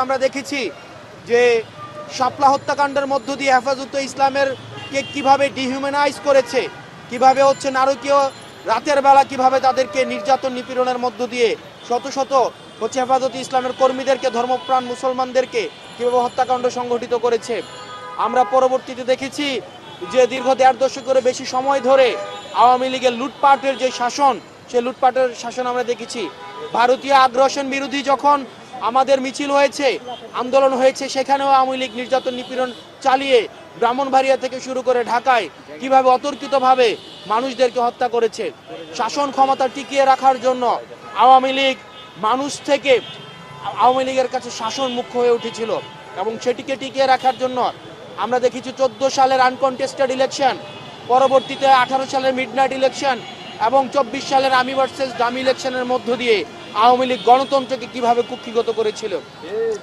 আমরা দেখেছি যে শাপলা হত্যাকাণ্ডের মধ্য দিয়ে হেফাজতে ইসলামের কে কিভাবে ডিহিউম্যানাইজ করেছে, কিভাবে হচ্ছে নারকীয় রাতের বেলা কিভাবে তাদেরকে নির্যাতন নিপীড়নের মধ্য দিয়ে শত শত হচ্ছে হেফাজতে ইসলামের কর্মীদেরকে, ধর্মপ্রাণ মুসলমানদেরকে কিভাবে হত্যাকাণ্ড সংগঠিত করেছে। আমরা পরবর্তীতে দেখেছি যে দীর্ঘ 1.5 দশকের বেশি সময় ধরে আওয়ামী লীগের লুটপাটের যে শাসন, সেই লুটপাটের শাসন আমরা দেখেছি। ভারতীয় আগ্রাসন বিরোধী যখন আমাদের মিছিল হয়েছে, আন্দোলন হয়েছে, সেখানেও আওয়ামী লীগ নির্যাতন নিপীড়ন চালিয়ে ব্রাহ্মণবাড়িয়া থেকে শুরু করে ঢাকায় কিভাবে অতর্কিতভাবে মানুষদেরকে হত্যা করেছে। শাসন ক্ষমতা টিকিয়ে রাখার জন্য আওয়ামী লীগ মানুষ থেকে আওয়ামী লীগের কাছে শাসন মুখ্য হয়ে উঠেছিল এবং সেটিকে টিকিয়ে রাখার জন্য আমরা দেখেছি 14 সালের আনকনটেস্টেড ইলেকশন, পরবর্তীতে 18 সালের মিডনাইট ইলেকশন এবং 24 সালের আমি ভার্সেস দামি ইলেকশনের মধ্য দিয়ে আওয়ামী লীগ গণতন্ত্রকে কিভাবে কুক্ষিগত করেছিল।